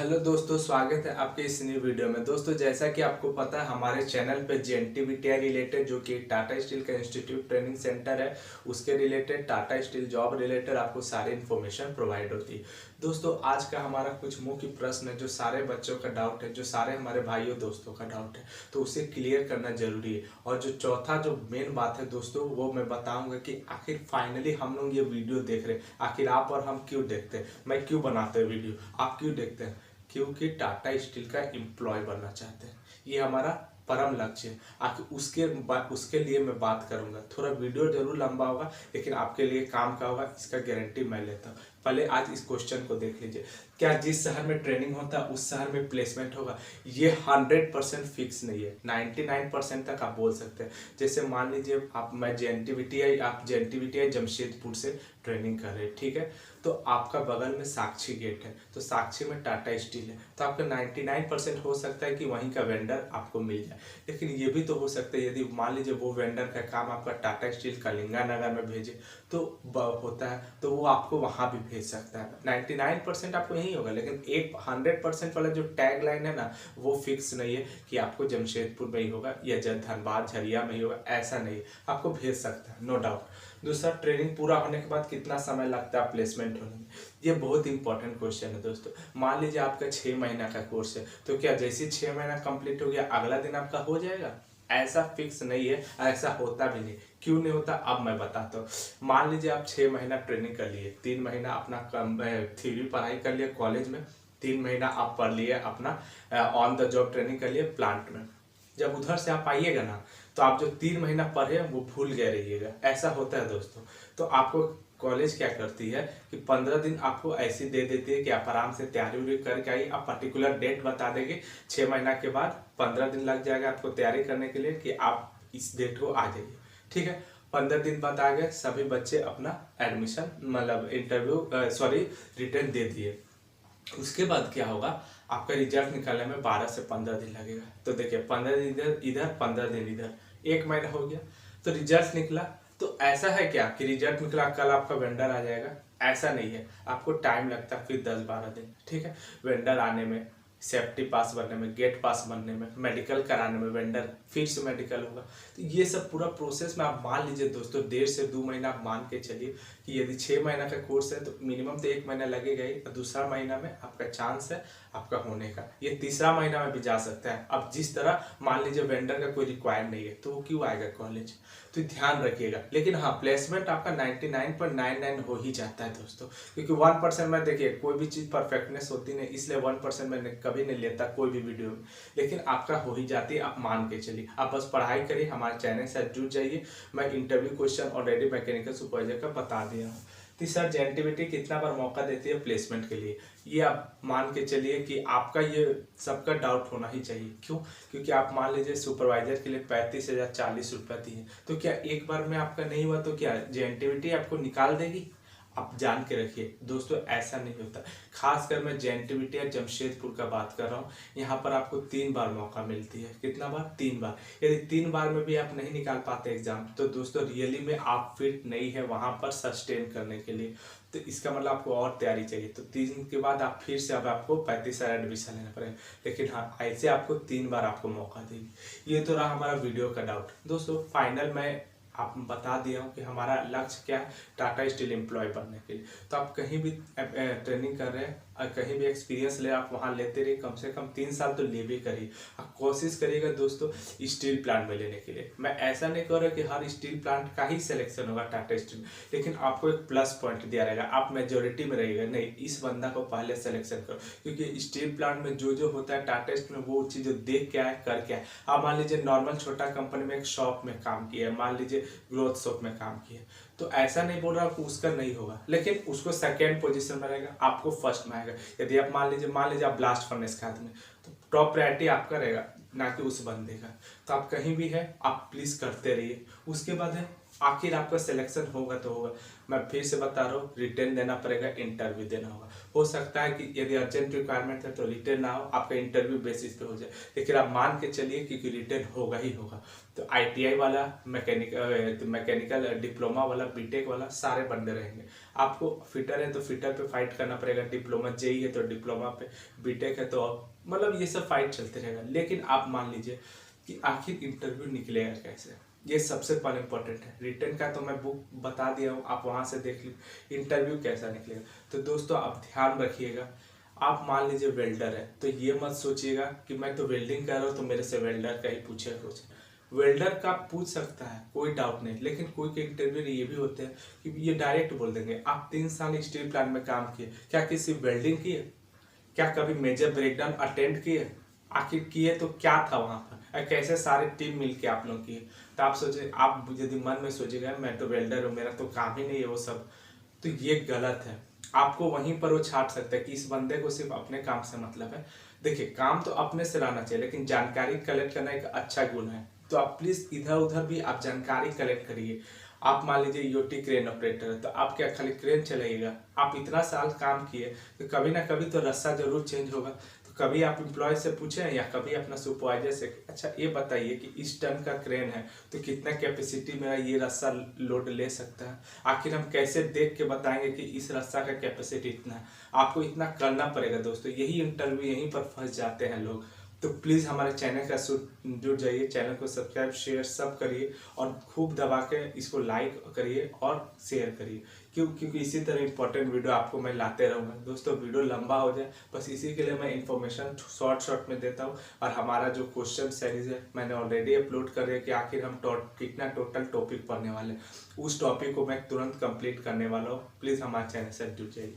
Hello दोस्तों, स्वागत है आपके इस न्यू वीडियो में। दोस्तों, जैसा कि आपको पता है हमारे चैनल पे जेएनटीवीटीआई रिलेटेड जो कि टाटा स्टील का इंस्टीट्यूट ट्रेनिंग सेंटर है उसके related, Tata steel job related आपको सारी इन्फॉर्मेशन प्रोवाइड होती है। दोस्तों, आज का हमारा कुछ मुख्य प्रश्न है जो सारे बच्चों का डाउट है, जो सारे हमारे भाइयों दोस्तों का डाउट है, तो उसे क्लियर करना जरूरी है। और जो चौथा जो मेन बात है दोस्तों, वो मैं बताऊंगा कि आखिर फाइनली हम लोग ये वीडियो देख रहे हैं, आखिर आप और हम क्यों देखते हैं, मैं क्यों बनाते हैं वीडियो, आप क्यों देखते हैं? क्योंकि टाटा स्टील का एम्प्लॉय बनना चाहते हैं, ये हमारा परम लक्ष्य है। आखिर उसके लिए मैं बात करूंगा। थोड़ा वीडियो जरूर लंबा होगा लेकिन आपके लिए काम का होगा, इसका गारंटी मैं लेता हूँ। पहले आज इस क्वेश्चन को देख लीजिए, क्या जिस शहर में ट्रेनिंग होता है उस शहर में प्लेसमेंट होगा? ये 100% फिक्स नहीं है, 99% तक आप बोल सकते हैं। जैसे मान लीजिए आप जेएनटीवीटीआई जमशेदपुर से ट्रेनिंग कर रहे हैं, ठीक है, तो आपका बगल में साक्षी गेट है, तो साक्षी में टाटा स्टील है, तो आपका 99% हो सकता है कि वहीं का वेंडर आपको मिल जाए। लेकिन ये भी तो हो सकता है, यदि मान लीजिए वो वेंडर का काम आपका टाटा स्टील कलिंगानगर में भेजे तो होता है, तो वो आपको वहाँ भी भेज सकता है। 99% आपको यही होगा, लेकिन एक 100% वाला जो टैग लाइन है ना, वो फिक्स नहीं है कि आपको जमशेदपुर में ही होगा या धनबाद झरिया में ही होगा, ऐसा नहीं है, आपको भेज सकता है, नो डाउट। दूसरा, ट्रेनिंग पूरा होने के बाद कितना समय लगता है प्लेसमेंट होने में? ये बहुत इंपॉर्टेंट क्वेश्चन है दोस्तों। मान लीजिए आपका 6 महीना का कोर्स है, तो क्या जैसे 6 महीना कंप्लीट हो गया अगला दिन आपका हो जाएगा? ऐसा फिक्स नहीं है, ऐसा होता भी नहीं। क्यों नहीं होता, अब मैं बताता हूँ। मान लीजिए आप 6 महीना ट्रेनिंग कर लिए, 3 महीना अपना थ्योरी पढ़ाई कर लिया कॉलेज में, 3 महीना आप पढ़ लिए अपना ऑन द जॉब ट्रेनिंग कर लिए प्लांट में। जब उधर से आप आइएगा ना, तो आप जो 3 महीना पढ़े वो भूल गए रहिएगा, ऐसा होता है दोस्तों। तो आपको कॉलेज क्या करती है कि 15 दिन आपको ऐसी दे देती है कि आप आराम से तैयारी उरी करके आइए। आप पर्टिकुलर डेट बता देंगे, 6 महीना के बाद 15 दिन लग जाएगा आपको तैयारी करने के लिए कि आप इस डेट को आ जाइए, ठीक है। 15 दिन बाद आ गए, सभी बच्चे अपना एडमिशन मतलब रिटर्न दे दिए। उसके बाद क्या होगा, आपका रिजल्ट निकालने में 12 से 15 दिन लगेगा। तो देखिए, 15 दिन इधर इधर, 15 दिन इधर, 1 महीना हो गया। तो रिजल्ट निकला, तो ऐसा है क्या कि रिजल्ट निकला कल आपका वेंडर आ जाएगा? ऐसा नहीं है, आपको टाइम लगता है फिर 10-12 दिन, ठीक है, वेंडर आने में, सेफ्टी पास बनने में, गेट पास बनने में, मेडिकल कराने में, वेंडर फिर से मेडिकल होगा। तो ये सब पूरा प्रोसेस में आप मान लीजिए दोस्तों 1.5 से 2 महीना आप मान के चलिए कि यदि 6 महीना का कोर्स है तो मिनिमम तो 1 महीना लगेगा ही। और दूसरा महीना में आपका चांस है आपका होने का, ये तीसरा महीना में भी जा सकता है। अब जिस तरह मान लीजिए वेंडर का कोई रिक्वायर्ड नहीं है तो वो क्यों आएगा कॉलेज, तो ध्यान रखिएगा। लेकिन हाँ, प्लेसमेंट आपका 99.99 हो ही जाता है दोस्तों, क्योंकि 1% में देखिए कोई भी चीज़ परफेक्टनेस होती नहीं, इसलिए 1% मैंने कभी नहीं लेता कोई भी वीडियो में, लेकिन आपका हो ही जाती है, आप मान के चलिए। आप बस पढ़ाई करिए, हमारे चैनल से जुड़ जाइए। मैं interview question already mechanical supervisor का बता दिया हूँ। तीसरा, जेएनटीवीटी कितना बार मौका देती है प्लेसमेंट के लिए, ये आप मान के चलिए कि आपका ये सबका डाउट होना ही चाहिए। क्यों? क्योंकि आप मान लीजिए सुपरवाइजर के लिए 35,000 40 रुपये दिए, तो क्या एक बार में आपका नहीं हुआ तो क्या जेएनटीवीटी आपको निकाल देगी? आप जान के रखिए दोस्तों, ऐसा नहीं होता। खासकर मैं जेएनटीवीटी या जमशेदपुर का बात कर रहा हूँ, यहाँ पर आपको 3 बार मौका मिलती है। कितना बार? 3 बार। यदि 3 बार में भी आप नहीं निकाल पाते एग्जाम, तो दोस्तों रियली में आप फिट नहीं है वहाँ पर सस्टेन करने के लिए। तो इसका मतलब आपको और तैयारी चाहिए। तो 3 के बाद आप फिर से अब आपको 35,000 एडमिशन लेना पड़ेगा। लेकिन हाँ, ऐसे आपको 3 बार आपको मौका देगी। ये तो रहा हमारा वीडियो का डाउट। दोस्तों, फाइनल मैं आप बता दिया हूँ कि हमारा लक्ष्य क्या है, टाटा स्टील एम्प्लॉय बनने के लिए। तो आप कहीं भी ट्रेनिंग कर रहे हैं और कहीं भी एक्सपीरियंस ले, आप वहाँ लेते रहिए, कम से कम 3 साल तो ले भी करिए। आप कोशिश करिएगा दोस्तों स्टील प्लांट में लेने के लिए। मैं ऐसा नहीं कह रहा कि हर स्टील प्लांट का ही सिलेक्शन होगा टाटा स्टील, लेकिन आपको एक प्लस पॉइंट दिया रहेगा, आप मेजोरिटी में रहिएगा। नहीं, इस बंदा को पहले सिलेक्शन करो, क्योंकि स्टील प्लांट में जो जो होता है टाटा स्टील में वो चीज़ देख के आए, कर क्या है। आप मान लीजिए नॉर्मल छोटा कंपनी में एक शॉप में काम किया है, मान लीजिए ग्रोथ शॉप में काम किया, तो ऐसा नहीं बोल रहा कि उसका नहीं होगा, लेकिन उसको सेकेंड पोजीशन में रहेगा, आपको फर्स्ट में आएगा। यदि आप मान लीजिए आप ब्लास्ट फर्नेस का आदमी, तो टॉप प्रायोरिटी आपका रहेगा, ना कि उस बंदे का। तो आप कहीं भी है, आप प्लीज करते रहिए। उसके बाद है आखिर आपका सिलेक्शन होगा तो होगा। मैं फिर से बता रहा हूँ, रिटर्न देना पड़ेगा, इंटरव्यू देना होगा। हो सकता है कि यदि अर्जेंट रिक्वायरमेंट है तो रिटर्न ना हो, आपका इंटरव्यू बेसिस पे हो जाए, लेकिन आप मान के चलिए कि रिटर्न होगा ही होगा। तो ITI वाला, मैकेनिकल डिप्लोमा वाला, बीटेक वाला सारे बंदे रहेंगे। आपको फिटर है तो फिटर पे फाइट करना पड़ेगा, डिप्लोमा जेई है तो डिप्लोमा पे, बीटेक है तो मतलब ये सब फाइट चलते रहेगा। लेकिन आप मान लीजिए कि आखिर इंटरव्यू निकलेगा कैसे, ये सबसे पहले इंपॉर्टेंट है। रिटर्न का तो मैं बुक बता दिया हूँ, आप वहाँ से देख लीजिए इंटरव्यू कैसा निकलेगा। तो दोस्तों आप ध्यान रखिएगा, आप मान लीजिए वेल्डर है तो ये मत सोचिएगा कि मैं तो वेल्डिंग कर रहा हूँ तो मेरे से वेल्डर का ही पूछेगा कुछ। वेल्डर का पूछ सकता है, कोई डाउट नहीं, लेकिन कोई के इंटरव्यू ये भी होते हैं कि ये डायरेक्ट बोल देंगे आप 3 साल स्टील प्लांट में काम किए, क्या किसी वेल्डिंग किए, क्या कभी मेजर ब्रेकडाउन अटेंड किए, आखिर किए तो क्या था वहां पर, कैसे सारे टीम मिलके आप लोग किए। तो आप सोचे, आप यदि मन में सोचेगा मैं तो वेल्डर हूँ, मेरा तो काम ही नहीं है वो सब, तो ये गलत है। आपको वहीं पर वो छाट सकता है कि इस बंदे को सिर्फ अपने काम से मतलब है। देखिए काम तो अपने से रहना चाहिए, लेकिन जानकारी कलेक्ट करना एक अच्छा गुण है। तो आप प्लीज इधर उधर भी आप जानकारी कलेक्ट करिए। आप मान लीजिए यूटी क्रेन ऑपरेटर है तो आप क्या खाली क्रेन चलाइएगा, आप इतना साल काम किए तो कभी ना कभी तो रस्सा जरूर चेंज होगा। तो कभी आप एम्प्लॉय से पूछें या कभी अपना सुपरवाइजर से, अच्छा ये बताइए कि इस टन का क्रेन है तो कितना कैपेसिटी मेरा ये रस्सा लोड ले सकता है। आखिर हम कैसे देख के बताएंगे कि इस रस्सा का कैपेसिटी इतना है। आपको इतना करना पड़ेगा दोस्तों, यही इंटरव्यू, यहीं पर फंस जाते हैं लोग। तो प्लीज़ हमारे चैनल का जुड़ जाइए, चैनल को सब्सक्राइब शेयर सब करिए और खूब दबा के इसको लाइक करिए और शेयर करिए, क्योंकि इसी तरह इंपॉर्टेंट वीडियो आपको मैं लाते रहूँगा। दोस्तों वीडियो लंबा हो जाए बस इसी के लिए मैं इन्फॉर्मेशन शॉर्ट में देता हूँ। और हमारा जो क्वेश्चन सीरीज है मैंने ऑलरेडी अपलोड कर दिया कि आखिर हम कितना टोटल टॉपिक पढ़ने वाले हैं, उस टॉपिक को मैं तुरंत कंप्लीट करने वाला हूँ। प्लीज़ हमारे चैनल से जुड़ जाइए।